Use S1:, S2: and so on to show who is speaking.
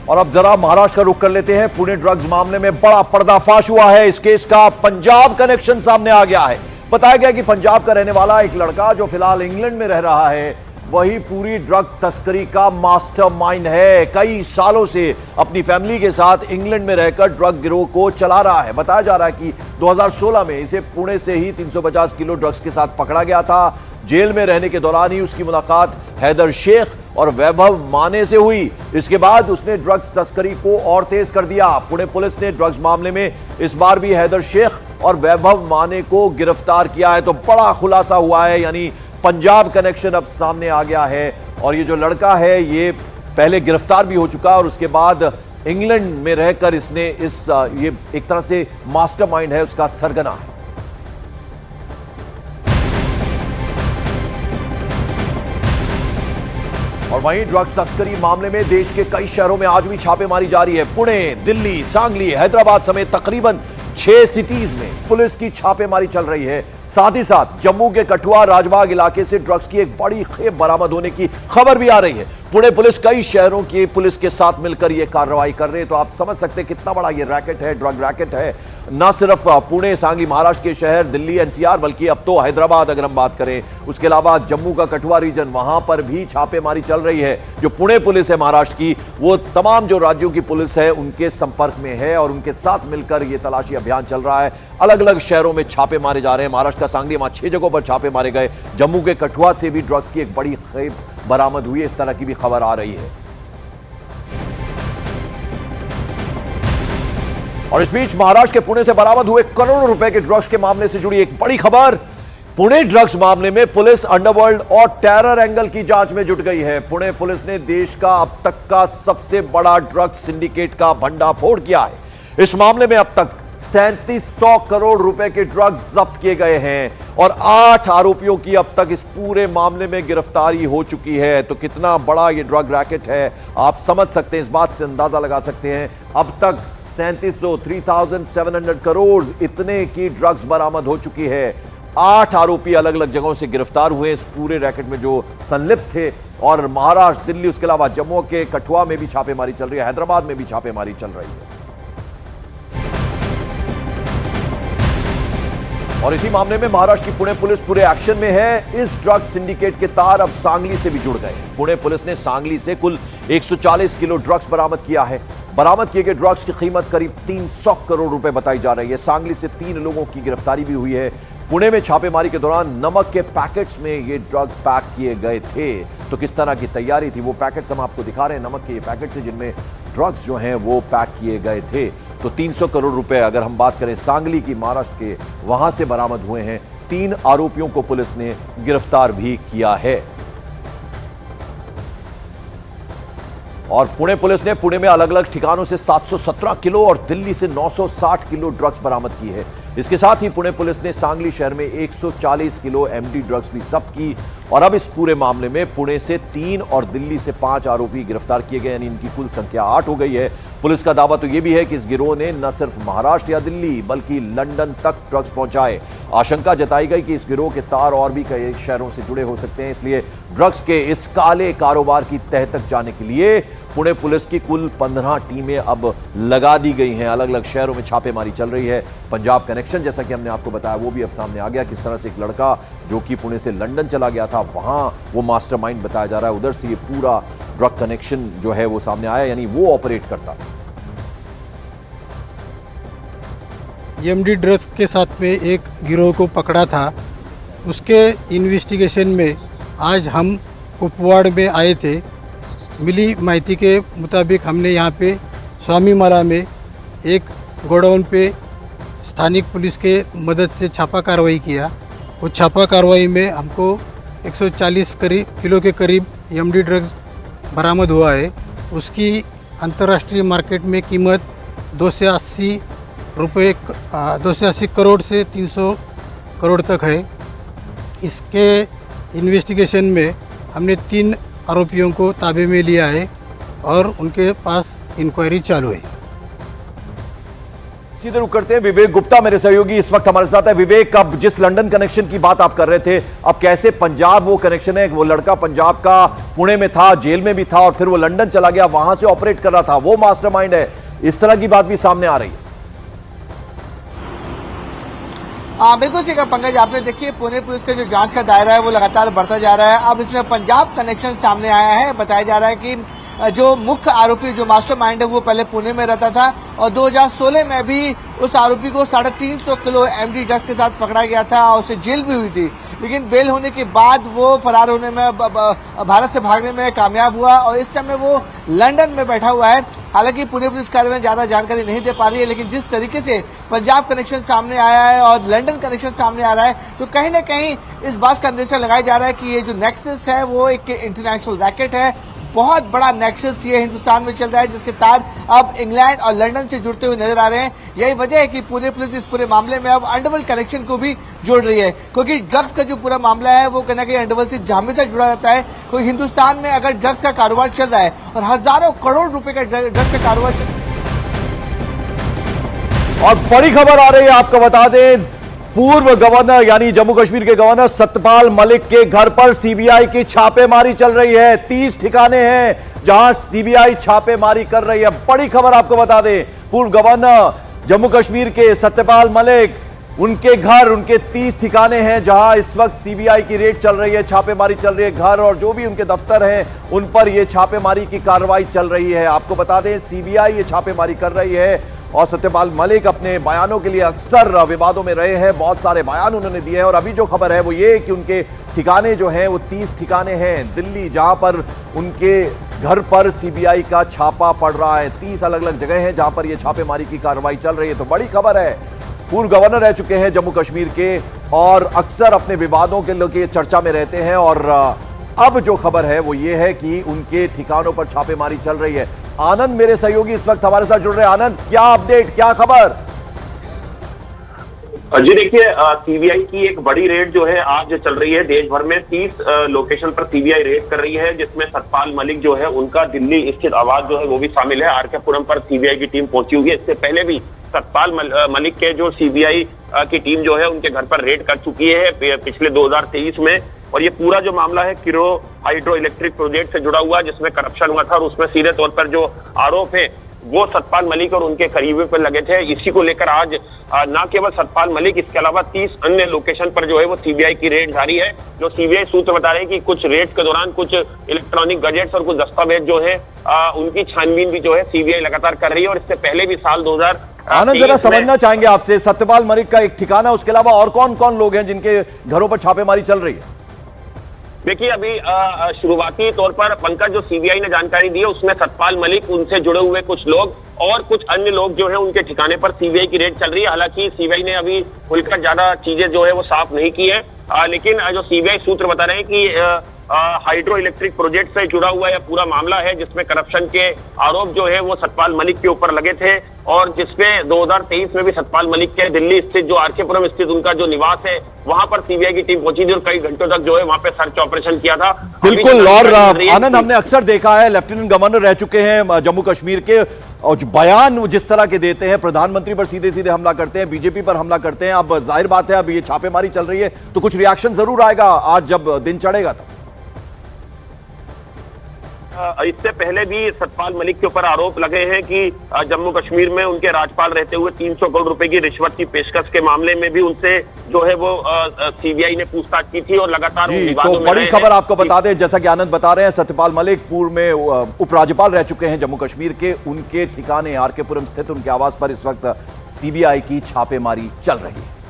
S1: और अब जरा महाराष्ट्र का रुख कर लेते हैं। पुणे ड्रग्स मामले में बड़ा पर्दाफाश हुआ है। इस केस का पंजाब कनेक्शन सामने आ गया है। बताया गया कि पंजाब का रहने वाला एक लड़का जो फिलहाल इंग्लैंड में रह रहा है, वही पूरी ड्रग तस्करी का मास्टरमाइंड है। कई सालों से अपनी फैमिली के साथ इंग्लैंड में रहकर ड्रग गिरोह को चला रहा है। बताया जा रहा है कि 2016 में इसे पुणे से ही 350 किलो ड्रग्स के साथ पकड़ा गया था। जेल में रहने के दौरान ही उसकी मुलाकात हैदर शेख और वैभव माने से हुई। इसके बाद उसने ड्रग्स तस्करी को और तेज कर दिया। पुणे पुलिस ने ड्रग्स मामले में इस बार भी हैदर शेख और वैभव माने को गिरफ्तार किया है। तो बड़ा खुलासा हुआ है, यानी पंजाब कनेक्शन अब सामने आ गया है। और ये जो लड़का है ये पहले गिरफ्तार भी हो चुका और उसके बाद इंग्लैंड में रहकर इसने ये एक तरह से मास्टरमाइंड है, उसका सरगना है। और वहीं ड्रग्स तस्करी मामले में देश के कई शहरों में आज भी छापेमारी जारी है। पुणे, दिल्ली, सांगली, हैदराबाद समेत तकरीबन 6 सिटीज में पुलिस की छापेमारी चल रही है। साथ ही साथ जम्मू के कठुआ राजबाग इलाके से ड्रग्स की एक बड़ी खेप बरामद होने की खबर भी आ रही है। पुणे पुलिस कई शहरों की पुलिस के साथ मिलकर यह कार्रवाई कर रही है। तो आप समझ सकते हैं कितना बड़ा यह रैकेट है, ड्रग रैकेट है। न सिर्फ पुणे, सांगली, महाराष्ट्र के शहर, दिल्ली, एनसीआर, बल्कि अब तो हैदराबाद अगर हम बात करें, उसके अलावा जम्मू का कठुआ रीजन, वहां पर भी छापेमारी चल रही है। जो पुणे पुलिस है महाराष्ट्र की, वो तमाम जो राज्यों की पुलिस है उनके संपर्क में है और उनके साथ मिलकर यह तलाशी अभियान चल रहा है। अलग अलग शहरों में छापे मारे जा रहे हैं। महाराष्ट्र का सांगली, वहां 6 जगहों पर छापे मारे गए। जम्मू के कठुआ से भी ड्रग्स की एक बड़ी खेप बरामद हुई है, इस तरह की भी खबर आ रही है। और इस बीच महाराष्ट्र के पुणे से बरामद हुए करोड़ों रुपए के ड्रग्स के मामले से जुड़ी एक बड़ी खबर। पुणे ड्रग्स मामले में पुलिस अंडरवर्ल्ड और टेरर एंगल की जांच में जुट गई है। पुणे पुलिस ने देश का अब तक का सबसे बड़ा ड्रग्स सिंडिकेट का भंडाफोड़ किया है। इस मामले में अब तक 3700 करोड़ रुपए के ड्रग्स जब्त किए गए हैं और 8 आरोपियों की अब तक इस पूरे मामले में गिरफ्तारी हो चुकी है। तो कितना बड़ा ये ड्रग रैकेट है आप समझ सकते हैं, इस बात से अंदाजा लगा सकते हैं। अब तक 3700 करोड़ इतने की ड्रग्स बरामद हो चुकी है। 8 आरोपी अलग अलग जगहों से गिरफ्तार हुए इस पूरे रैकेट में जो संलिप्त थे। और महाराष्ट्र, दिल्ली, उसके अलावा जम्मू के कठुआ में भी छापेमारी चल रही है, हैदराबाद में भी छापेमारी चल रही है। और इसी मामले में महाराष्ट्र की पुणे पुलिस पूरे एक्शन में है। इस ड्रग सिंडिकेट के तार अब सांगली से भी जुड़ गए हैं। पुणे पुलिस ने सांगली से कुल 140 किलो ड्रग्स बरामद किया है। बरामद किए गए ड्रग्स की कीमत करीब 300 करोड़ रुपए बताई जा रही है। सांगली से 3 लोगों की गिरफ्तारी भी हुई है। पुणे में छापेमारी के दौरान नमक के पैकेट्स में ये ड्रग पैक किए गए थे। तो किस तरह की तैयारी थी, वो पैकेट्स हम आपको दिखा रहे हैं। नमक के ये पैकेट थे जिनमें ड्रग्स जो हैं वो पैक किए गए थे। तो 300 करोड़ रुपए अगर हम बात करें सांगली की, महाराष्ट्र के, वहां से बरामद हुए हैं। 3 आरोपियों को पुलिस ने गिरफ्तार भी किया है। और पुणे पुलिस ने पुणे में अलग अलग ठिकानों से 717 किलो और दिल्ली से 960 किलो ड्रग्स बरामद की है। इसके साथ ही पुणे पुलिस ने सांगली शहर में 140 किलो एमडी ड्रग्स भी जब्त की। और अब इस पूरे मामले में पुणे से 3 और दिल्ली से 5 आरोपी गिरफ्तार किए गए, यानी इनकी कुल संख्या 8 हो गई है। पुलिस का दावा तो यह भी है कि इस गिरोह ने न सिर्फ महाराष्ट्र या दिल्ली बल्कि लंदन तक ड्रग्स पहुंचाए। आशंका जताई गई कि इस गिरोह के तार और भी कई शहरों से जुड़े हो सकते हैं, इसलिए ड्रग्स के इस काले कारोबार की तह तक जाने के लिए पुणे पुलिस की कुल 15 टीमें अब लगा दी गई हैं। अलग अलग शहरों में छापेमारी चल रही है। पंजाब कनेक्शन, जैसा कि हमने आपको बताया, वो भी अब सामने आ गया। किस तरह से एक लड़का जो कि पुणे से लंदन चला गया था, वहां वो मास्टरमाइंड बताया जा रहा है। उधर से ये पूरा ड्रग कनेक्शन जो है वो सामने आया, यानी वो ऑपरेट करता था।
S2: एमडी ड्रग्स के साथ में एक गिरोह को पकड़ा था। उसके इन्वेस्टिगेशन में आज हम कुपवाड़ में आए थे। मिली माहिती के मुताबिक हमने यहाँ पे स्वामीमाला में एक गोडाउन पे स्थानिक पुलिस के मदद से छापा कार्रवाई किया। वो छापा कार्रवाई में हमको 140 किलो के करीब एमडी ड्रग्स बरामद हुआ है। उसकी अंतर्राष्ट्रीय मार्केट में कीमत 280 करोड़ से 300 करोड़ तक है। इसके इन्वेस्टिगेशन में हमने 3 आरोपियों को ताबे में लिया है और उनके पास इंक्वायरी चालू है।
S1: सीधे रुक करते हैं विवेक गुप्ता, मेरे सहयोगी इस वक्त हमारे साथ है। विवेक, अब जिस लंदन कनेक्शन की बात आप कर रहे थे, अब कैसे पंजाब वो कनेक्शन है? वो लड़का पंजाब का पुणे में था, जेल में भी था और फिर वो लंदन चला गया, वहां से ऑपरेट कर रहा था, वो मास्टरमाइंड है। इस तरह की बात भी सामने आ रही है।
S3: बिल्कुल सही कहा पंकज, आपने देखिए पुणे पुलिस का जो जांच का दायरा है वो लगातार बढ़ता जा रहा है। अब इसमें पंजाब कनेक्शन सामने आया है। बताया जा रहा है कि जो मुख्य आरोपी, जो मास्टरमाइंड है, वो पहले पुणे में रहता था और 2016 में भी उस आरोपी को 350 किलो एमडी ड्रग्स के साथ पकड़ा गया था और उसे जेल भी हुई थी। लेकिन बेल होने के बाद वो फरार होने में, भारत से भागने में कामयाब हुआ और इस समय वो लंदन में बैठा हुआ है। हालांकि पुणे पुलिस कार्य में ज्यादा जानकारी नहीं दे पा रही है, लेकिन जिस तरीके से पंजाब कनेक्शन सामने आया है और लंदन कनेक्शन सामने आ रहा है, तो कहीं ना कहीं इस बात का अंदेशा लगाया जा रहा है कि ये जो नेक्सस है वो एक इंटरनेशनल रैकेट है। बहुत बड़ा नेक्सस ये हिंदुस्तान में चल रहा है, जिसके तार अब इंग्लैंड और लंदन से जुड़ते हुए नजर आ रहे हैं। यही वजह है कि पुणे पुलिस इस पूरे मामले में अब अंडरवर्ल्ड कनेक्शन को भी जोड़ रही है, क्योंकि ड्रग्स का जो पूरा मामला है वो कहीं ना कहीं अंडरवर्ल्ड से हमेशा जुड़ा रहता है। कोई हिंदुस्तान में अगर ड्रग्स का कारोबार चल रहा है और हजारों करोड़ रुपए का ड्रग्स का कारोबार चल रहा है।
S1: और बड़ी खबर आ रही है, आपको बता दें, पूर्व गवर्नर यानी जम्मू कश्मीर के गवर्नर सत्यपाल मलिक के घर पर सीबीआई की छापेमारी चल रही है। 30 ठिकाने हैं जहां सीबीआई छापेमारी कर रही है। बड़ी खबर आपको बता दें, पूर्व गवर्नर जम्मू कश्मीर के सत्यपाल मलिक, उनके घर, उनके 30 ठिकाने हैं जहां इस वक्त सीबीआई की रेड चल रही है, छापेमारी चल रही है। घर और जो भी उनके दफ्तर हैं उन पर यह छापेमारी की कार्रवाई चल रही है। आपको बता दें, सीबीआई ये छापेमारी कर रही है और सत्यपाल मलिक अपने बयानों के लिए अक्सर विवादों में रहे हैं। बहुत सारे बयान उन्होंने दिए हैं और अभी जो खबर है वो ये कि उनके ठिकाने जो हैं वो 30 ठिकाने हैं दिल्ली, जहां पर उनके घर पर सीबीआई का छापा पड़ रहा है। 30 अलग अलग जगह हैं जहां पर यह छापेमारी की कार्रवाई चल रही है। तो बड़ी खबर है, पूर्व गवर्नर रह चुके हैं जम्मू कश्मीर के और अक्सर अपने विवादों के लिए चर्चा में रहते हैं और अब जो खबर है वो ये है कि उनके ठिकानों पर छापेमारी चल रही है। आनंद मेरे सहयोगी इस वक्त हमारे साथ जुड़ रहे हैं। आनंद, क्या अपडेट, क्या खबर?
S4: जी देखिए, सीबीआई की एक बड़ी रेड जो है आज चल रही है देश भर में। 30 लोकेशन पर सीबीआई रेड कर रही है, जिसमें सतपाल मलिक जो है उनका दिल्ली स्थित आवास जो है वो भी शामिल है। आरकेपुरम पर सीबीआई की टीम पहुंची हुई है। इससे पहले भी सतपाल मलिक के जो सीबीआई की टीम जो है उनके घर पर रेड कर चुकी है पिछले 2023 में। और ये पूरा जो मामला है किरो हाइड्रो इलेक्ट्रिक प्रोजेक्ट से जुड़ा हुआ है, जिसमें करप्शन हुआ था और उसमें सीधे तौर पर जो आरोप है वो सतपाल मलिक और उनके करीबी पर लगे थे। इसी को लेकर आज न केवल सतपाल मलिक, इसके अलावा 30 अन्य लोकेशन पर जो है वो सीबीआई की रेड जारी है। जो सीबीआई सूत्र बता रहे हैं कि कुछ रेड के दौरान कुछ इलेक्ट्रॉनिक गैजेट्स और कुछ दस्तावेज जो है उनकी छानबीन भी जो है सीबीआई लगातार कर रही है। और इससे पहले भी साल 2000
S1: आनंद, जरा समझना चाहेंगे आपसे, सत्यपाल मलिक का एक ठिकाना, उसके अलावा और कौन कौन लोग हैं जिनके घरों पर छापेमारी चल रही है?
S4: देखिए, अभी शुरुआती तौर पर पंकज, जो सीबीआई ने जानकारी दी है उसमें सतपाल मलिक, उनसे जुड़े हुए कुछ लोग और कुछ अन्य लोग जो है उनके ठिकाने पर सीबीआई की रेड चल रही है। हालांकि सीबीआई ने अभी खुलकर ज्यादा चीजें जो है वो साफ नहीं की है, लेकिन जो सीबीआई सूत्र बता रहे हैं कि हाइड्रो इलेक्ट्रिक प्रोजेक्ट से जुड़ा हुआ यह पूरा मामला है, जिसमें करप्शन के आरोप जो है वो सतपाल मलिक के ऊपर लगे थे और जिसपे 2023 में भी सतपाल मलिक के दिल्ली स्थित जो आरकेपुरम स्थित उनका जो निवास है वहां पर सीबीआई की टीम पहुंची थी और कई घंटों तक जो है वहां पे सर्च ऑपरेशन किया था।
S1: बिल्कुल। और आनंद, हमने अक्सर देखा है, लेफ्टिनेंट गवर्नर रह चुके हैं जम्मू कश्मीर के और बयान जिस तरह के देते हैं, प्रधानमंत्री पर सीधे सीधे हमला करते हैं, बीजेपी पर हमला करते हैं। अब जाहिर बात है, अब ये छापेमारी चल रही है तो कुछ रिएक्शन जरूर आएगा आज जब दिन चढ़ेगा तब।
S4: इससे पहले भी सतपाल मलिक के ऊपर आरोप लगे हैं कि जम्मू कश्मीर में उनके राज्यपाल रहते हुए 300 करोड़ रुपए की रिश्वत की पेशकश के मामले में भी उनसे जो है वो सीबीआई ने पूछताछ की थी और लगातार
S1: तो बड़ी खबर आपको बता दें, जैसा कि आनंद बता रहे हैं, सत्यपाल मलिक पूर्व में उपराज्यपाल रह चुके हैं जम्मू कश्मीर के, उनके ठिकाने आरकेपुरम स्थित उनके आवास पर इस वक्त सीबीआई की छापेमारी चल रही है।